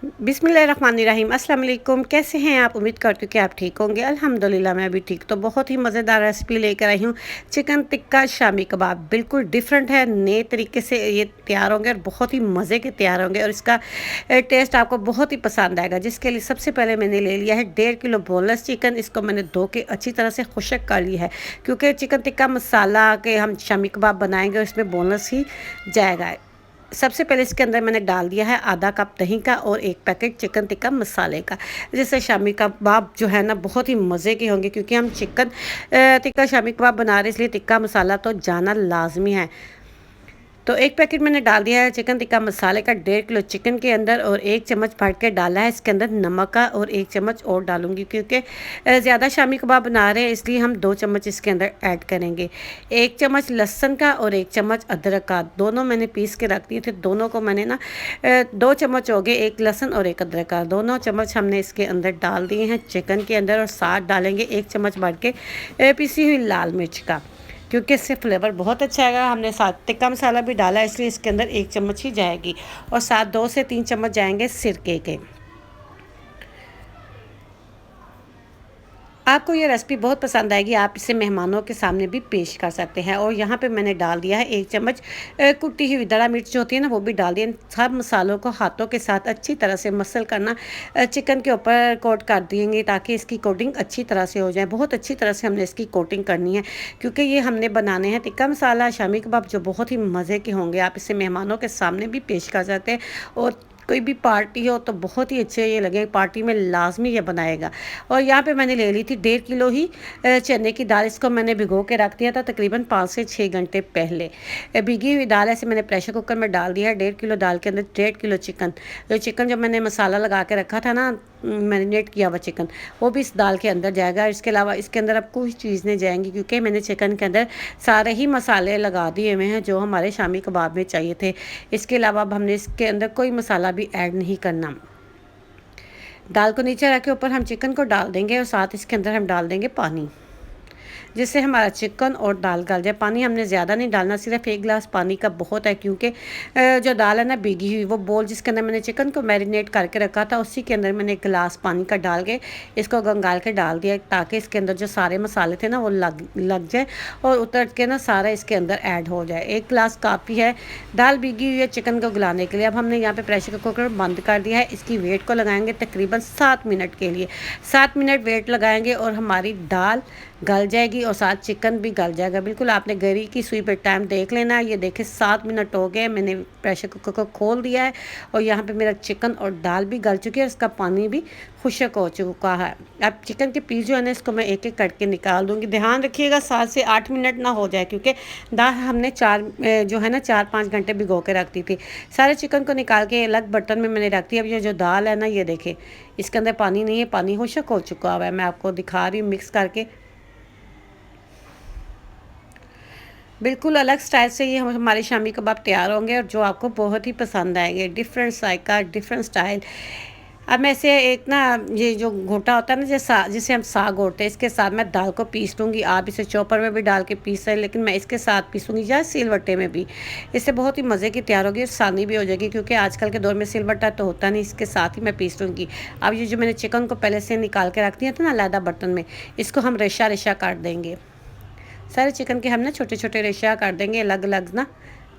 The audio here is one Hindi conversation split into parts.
बिस्मिल्लाहिर्रहमानिर्रहीम। अस्सलाम वालेकुम। कैसे हैं आप? उम्मीद करती हूँ कि आप ठीक होंगे। अल्हम्दुलिल्लाह मैं भी ठीक। तो बहुत ही मज़ेदार रेसिपी लेकर आई हूँ, चिकन टिक्का शामी कबाब। बिल्कुल डिफरेंट है, नए तरीके से ये तैयार होंगे और बहुत ही मज़े के तैयार होंगे और इसका टेस्ट आपको बहुत ही पसंद आएगा। जिसके लिए सबसे पहले मैंने ले लिया है 1.5 किलो बोनलेस चिकन। इसको मैंने धो के अच्छी तरह से खुशक कर लिया है, क्योंकि चिकन टिक्का मसाला के हम शामी कबाब बनाएंगे और इसमें बोनलेस ही जाएगा। सबसे पहले इसके अंदर मैंने डाल दिया है आधा कप दही का और 1 पैकेट चिकन टिक्का मसाले का। जिससे शामी कबाब जो है ना बहुत ही मज़े के होंगे, क्योंकि हम चिकन टिक्का शामी कबाब बना रहे हैं, इसलिए टिक्का मसाला तो जाना लाजमी है। तो 1 पैकेट मैंने डाल दिया है चिकन टिक्का मसाले का 1.5 किलो चिकन के अंदर, और 1 चम्मच भर के डाला है इसके अंदर नमक का, और 1 चम्मच और डालूंगी क्योंकि ज़्यादा शामी कबाब बना रहे हैं, इसलिए हम 2 चम्मच इसके अंदर ऐड करेंगे। 1 चम्मच लहसुन का और 1 चम्मच अदरक का, दोनों मैंने पीस के रख दिए थे। दोनों को मैंने ना 2 चम्मच हो गए, 1 लहसुन और 1 अदरक का, दोनों चम्मच हमने इसके अंदर डाल दिए हैं चिकन के अंदर। और साथ डालेंगे 1 चम्मच भर के पिसी हुई लाल मिर्च का, क्योंकि इससे फ्लेवर बहुत अच्छा आएगा। हमने साथ टिक्का मसाला भी डाला है, इसलिए इसके अंदर 1 चम्मच ही जाएगी, और साथ 2 से 3 चम्मच जाएंगे सिरके के। आपको ये रेसिपी बहुत पसंद आएगी, आप इसे मेहमानों के सामने भी पेश कर सकते हैं। और यहाँ पे मैंने डाल दिया है 1 चम्मच कुटी हुई दड़ा मिर्च जो होती है ना, वो भी डाल दिया। सब मसालों को हाथों के साथ अच्छी तरह से मसल करना, चिकन के ऊपर कोट कर देंगे ताकि इसकी कोटिंग अच्छी तरह से हो जाए। बहुत अच्छी तरह से हमने इसकी कोटिंग करनी है, क्योंकि ये हमने बनाने हैं टिक्का मसाला शामी कबाब जो बहुत ही मज़े के होंगे। आप इसे मेहमानों के सामने भी पेश कर सकते हैं, और कोई भी पार्टी हो तो बहुत ही अच्छे ये लगे, पार्टी में लाजमी ये बनाएगा। और यहाँ पे मैंने ले ली थी 1.5 किलो ही चने की दाल। इसको मैंने भिगो के रख दिया था तकरीबन 5 से 6 घंटे पहले। भीगी हुई दाल ऐसे मैंने प्रेशर कुकर में डाल दिया है। 1.5 किलो दाल के अंदर 1.5 किलो चिकन, जो मैंने मसाला लगा के रखा था ना, मैरिनेट किया हुआ चिकन, वो भी इस दाल के अंदर जाएगा। इसके अलावा इसके अंदर अब कोई चीज़ नहीं जाएंगी, क्योंकि मैंने चिकन के अंदर सारे ही मसाले लगा दिए हुए हैं जो हमारे शामी कबाब में चाहिए थे। इसके अलावा अब हमने इसके अंदर कोई मसाला भी ऐड नहीं करना। दाल को नीचे रख के ऊपर हम चिकन को डाल देंगे, और साथ इसके अंदर हम डाल देंगे पानी, जिससे हमारा चिकन और दाल गल जाए। पानी हमने ज़्यादा नहीं डालना, सिर्फ 1 गिलास पानी का बहुत है, क्योंकि जो दाल है ना भीगी हुई, वो बोल जिसके अंदर मैंने चिकन को मैरिनेट करके रखा था, उसी के अंदर मैंने 1 गिलास पानी का डाल के इसको गंगाल के डाल दिया, ताकि इसके अंदर जो सारे मसाले थे ना वो लग जाए और उतर के ना सारा इसके अंदर ऐड हो जाए। 1 गिलास काफ़ी है दाल भीगी हुई है चिकन को गलाने के लिए। अब हमने यहाँ पे प्रेशर कुकर बंद कर दिया है। इसकी वेट को लगाएंगे तकरीबन 7 मिनट के लिए। 7 मिनट वेट लगाएंगे और हमारी दाल गल जाएगी और साथ चिकन भी गल जाएगा। बिल्कुल आपने घड़ी की सुई पर टाइम देख लेना है। ये देखें 7 मिनट हो गए, मैंने प्रेशर कुकर को खोल दिया है और यहाँ पे मेरा चिकन और दाल भी गल चुकी है, इसका पानी भी खुश्क हो चुका है। अब चिकन के पीस जो है ना, इसको मैं एक एक करके निकाल दूँगी। ध्यान रखिएगा 7 से 8 मिनट ना हो जाए, क्योंकि दाल हमने 4-5 घंटे भिगो के रख दी थी। सारे चिकन को निकाल के अलग बर्तन में मैंने रख दिया। अब ये जो दाल है ना, ये देखें इसके अंदर पानी नहीं है, पानी खुश्क हो चुका हुआ है। मैं आपको दिखा रही हूँ मिक्स करके। बिल्कुल अलग स्टाइल से ये हमारे शामी कबाब तैयार होंगे, और जो आपको बहुत ही पसंद आएंगे। डिफरेंट जायका, डिफरेंट स्टाइल। अब मैं इसे एक ना, ये जो घोटा होता है ना, जिसे हम साग घोटते हैं, इसके साथ मैं दाल को पीस लूँगी। आप इसे चॉपर में भी डाल के पीस सकते, लेकिन मैं इसके साथ पीसूँगी या सिलवट्टे में भी। इससे बहुत ही मज़े की तैयार होगी, आसानी भी हो जाएगी, क्योंकि आजकल के दौर में सिलवट्टा तो होता नहीं। इसके साथ ही मैं पीस लूँगी। अब ये जो मैंने चिकन को पहले से निकाल के रख दिया था ना अलग बर्तन में, इसको हम रेशा रेशा काट देंगे। सारे चिकन के हम ना छोटे छोटे रेशा काट देंगे अलग अलग ना।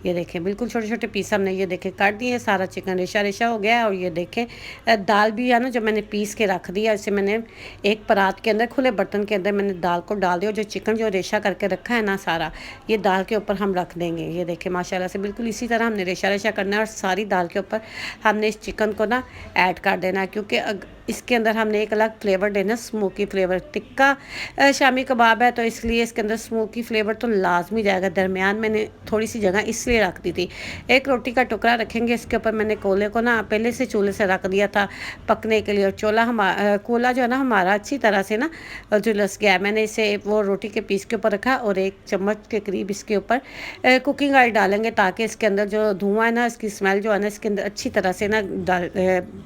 ये देखें बिल्कुल छोटे छोटे पीस हमने ये देखें काट दिए। सारा चिकन रेशा रेशा हो गया है। और ये देखें दाल भी है ना, जो मैंने पीस के रख दिया, इसे मैंने एक परात के अंदर, खुले बर्तन के अंदर मैंने दाल को डाल दिया। और जो चिकन जो रेशा करके रखा है ना सारा, ये दाल के ऊपर हम रख देंगे। ये देखें माशाल्लाह से बिल्कुल इसी तरह हमने रेशा रेशा करना है, और सारी दाल के ऊपर हमने इस चिकन को ना ऐड कर देना है, क्योंकि इसके अंदर हमने एक अलग फ्लेवर देना, स्मोकी फ्लेवर। टिक्का शामी कबाब है तो इसलिए इसके अंदर स्मोकी फ्लेवर तो लाजमी जाएगा। दरमियान मैंने थोड़ी सी जगह इसलिए रख दी थी। एक रोटी का टुकड़ा रखेंगे इसके ऊपर। मैंने कोले को ना पहले से चूल्हे से रख दिया था पकने के लिए, और कोला जो है ना हमारा अच्छी तरह से ना झुलस गया। मैंने इसे वो रोटी के पीस के ऊपर रखा, और 1 चम्मच के करीब इसके ऊपर कुकिंग ऑयल डालेंगे, ताकि इसके अंदर जो धुआं है ना, इसकी स्मेल जो है ना इसके अंदर अच्छी तरह से ना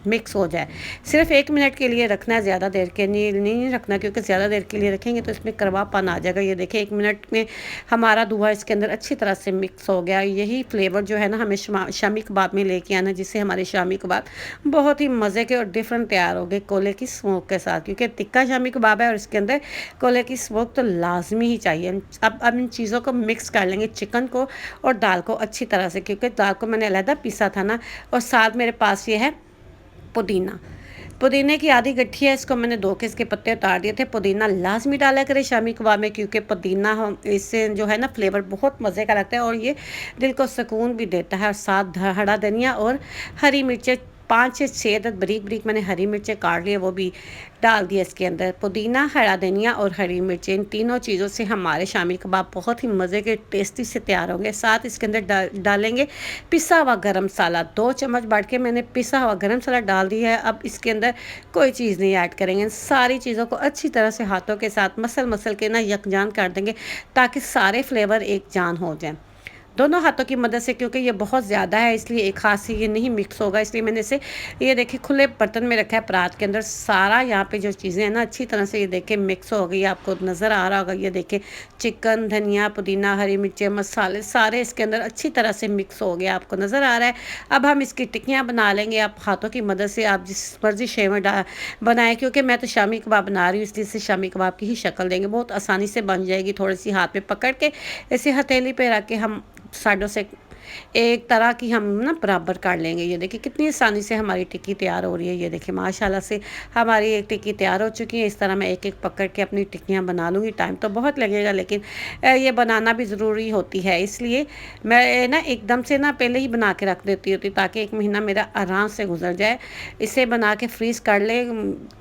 मिक्स हो जाए। सिर्फ 1 1 मिनट के लिए रखना है, ज़्यादा देर के लिए नहीं रखना, क्योंकि ज़्यादा देर के लिए रखेंगे तो इसमें कड़वापन आ जाएगा। ये देखिए 1 मिनट में हमारा दूल्हा इसके अंदर अच्छी तरह से मिक्स हो गया। यही फ्लेवर जो है ना हमें शामी कबाब में लेके आना, जिससे हमारे शामी कबाब बहुत ही मज़े के और डिफरेंट तैयार हो गए कोले की स्मोक के साथ, क्योंकि तिक्का शामी कबाब है और इसके अंदर कोले की स्मोक तो लाजमी ही चाहिए। अब इन चीज़ों को मिक्स कर लेंगे, चिकन को और दाल को अच्छी तरह से, क्योंकि दाल को मैंने अलहदा पीसा था ना। और साथ मेरे पास ये है पुदीना, पुदीने की आधी गट्ठी है, इसको मैंने 2 के इसके पत्ते उतार दिए थे। पुदीना लाजमी डाला करें शामी कबाब में, क्योंकि पुदीना हम इससे जो है ना फ्लेवर बहुत मज़े का लगता है और ये दिल को सुकून भी देता है। और साथ हरा धनिया और हरी मिर्चें 5 से 6 अदद बारीक बारीक मैंने हरी मिर्चें काट लिए, वो भी डाल दिया इसके अंदर। पुदीना, हरा धनिया और हरी मिर्चें, इन तीनों चीज़ों से हमारे शामी कबाब बहुत ही मज़े के टेस्टी से तैयार होंगे। साथ इसके अंदर डालेंगे पिसा हुआ गरम मसाला, 2 चम्मच बढ़ के मैंने पिसा हुआ गरम मसाला डाल दिया है। अब इसके अंदर कोई चीज़ नहीं ऐड करेंगे, इन सारी चीज़ों को अच्छी तरह से हाथों के साथ मसल के ना यकजान कर देंगे, ताकि सारे फ्लेवर एक जान हो जाएँ दोनों हाथों की मदद से, क्योंकि ये बहुत ज़्यादा है इसलिए एक हाथ से ये नहीं मिक्स होगा। इसलिए मैंने इसे ये देखिए खुले बर्तन में रखा है परात के अंदर। सारा यहाँ पे जो चीज़ें हैं ना अच्छी तरह से ये देखिए मिक्स हो गई, आपको नज़र आ रहा होगा। ये देखिए चिकन, धनिया, पुदीना, हरी मिर्चें, मसाले सारे इसके अंदर अच्छी तरह से मिक्स हो गया, आपको नज़र आ रहा है। अब हम इसकी टिक्कियाँ बना लेंगे। आप हाथों की मदद से आप जिस मर्जी शे में बनाएँ, क्योंकि मैं तो शामी कबाब बना रही हूँ इसलिए इसे शामी कबाब की ही शक्ल देंगे, बहुत आसानी से बन जाएगी। थोड़ी सी हाथ में पकड़ के इसे हथेली पे रख के हम साइडों से एक तरह की हम ना बराबर काट लेंगे। ये देखिए कितनी आसानी से हमारी टिक्की तैयार हो रही है। ये देखिए माशाल्लाह से हमारी एक टिक्की तैयार हो चुकी है। इस तरह मैं एक एक पकड़ के अपनी टिक्कियाँ बना लूँगी। टाइम तो बहुत लगेगा, लेकिन ये बनाना भी ज़रूरी होती है, इसलिए मैं ना एकदम से ना पहले ही बना के रख देती होती, ताकि 1 महीना मेरा आराम से गुजर जाए। इसे बना के फ्रीज़ कर ले,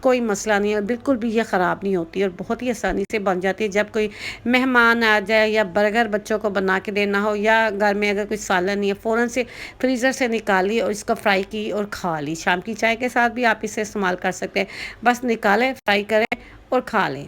कोई मसला नहीं है, बिल्कुल भी ये ख़राब नहीं होती और बहुत ही आसानी से बन जाती है। जब कोई मेहमान आ जाए या बर्गर बच्चों को बना के देना हो, या घर में अगर कोई सालन नहीं है, फ़ौरन से फ्रीज़र से निकाली और इसको फ्राई की और खा ली। शाम की चाय के साथ भी आप इसे इस्तेमाल कर सकते हैं। बस निकालें, फ्राई करें और खा लें।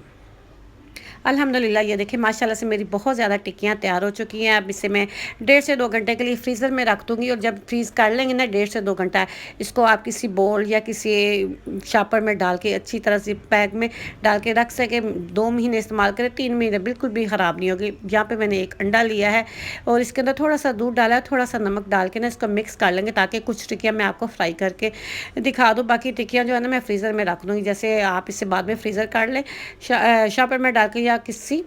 अल्हम्दुलिल्लाह ये देखिए माशाल्लाह से मेरी बहुत ज़्यादा टिक्कियाँ तैयार हो चुकी हैं। अब इसे मैं 1.5 से 2 घंटे के लिए फ्रीज़र में रख दूँगी, और जब फ्रीज़ कर लेंगे ना 1.5 से 2 घंटा, इसको आप किसी बोल या किसी शॉपर में डाल के अच्छी तरह से पैक में डाल के रख सकें। 2 महीने इस्तेमाल करें, 3 महीने बिल्कुल भी ख़राब नहीं होगी। यहाँ पे मैंने एक अंडा लिया है और इसके अंदर थोड़ा सा दूध डाला है, थोड़ा सा नमक डाल के ना इसको मिक्स कर लेंगे, ताकि कुछ टिक्कियाँ मैं आपको फ्राई करके दिखा दूँ। बाकी टिक्कियाँ जो है ना मैं फ्रीज़र में रख दूँगी, जैसे आप इसे बाद में फ्रीज़र कर लें शॉपर में डाल के या किसी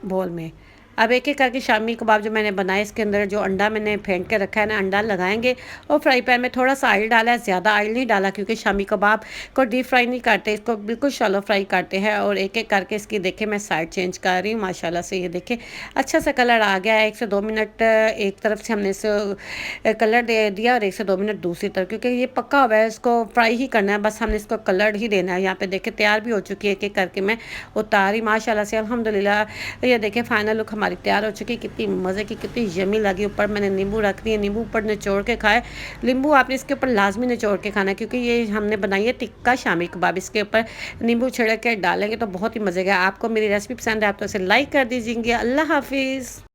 बोल में। अब एक एक करके शामी कबाब जो मैंने बनाए, इसके अंदर जो अंडा मैंने फेंट के रखा है ना, अंडा लगाएंगे और फ्राई पैन में थोड़ा सा ऑयल डाला है, ज़्यादा ऑयल नहीं डाला, क्योंकि शामी कबाब को डीप फ्राई नहीं करते, इसको बिल्कुल शैलो फ्राई करते हैं। और एक एक करके इसकी देखे मैं साइड चेंज कर रही हूँ। माशाल्लाह से ये देखे अच्छा सा कलर आ गया है। 1 से 2 मिनट एक तरफ से हमने इसे कलर दे दिया और 1 से 2 मिनट दूसरी तरफ, क्योंकि ये पक्का हुआ है, इसको फ्राई ही करना है, बस हमने इसको कलर ही देना है। यहाँ पे देखे तैयार भी हो चुकी है, एक एक करके मैं उतारी माशाल्लाह से अल्हम्दुलिल्लाह। ये देखे फाइनल लुक हमारी तैयार हो चुकी है, कितनी मज़े की, कितनी यमी लगी। ऊपर मैंने नींबू रख दिए, नींबू ऊपर निचोड़ के खाए। नींबू आपने इसके ऊपर लाजमी निचोड़ के खाना है, क्योंकि ये हमने बनाई है टिक्का शामी कबाब, इसके ऊपर नींबू छिड़क के डालेंगे तो बहुत ही मज़े का। आपको मेरी रेसिपी पसंद है आप तो इसे लाइक कर दीजिएगा। अल्लाह हाफिज़।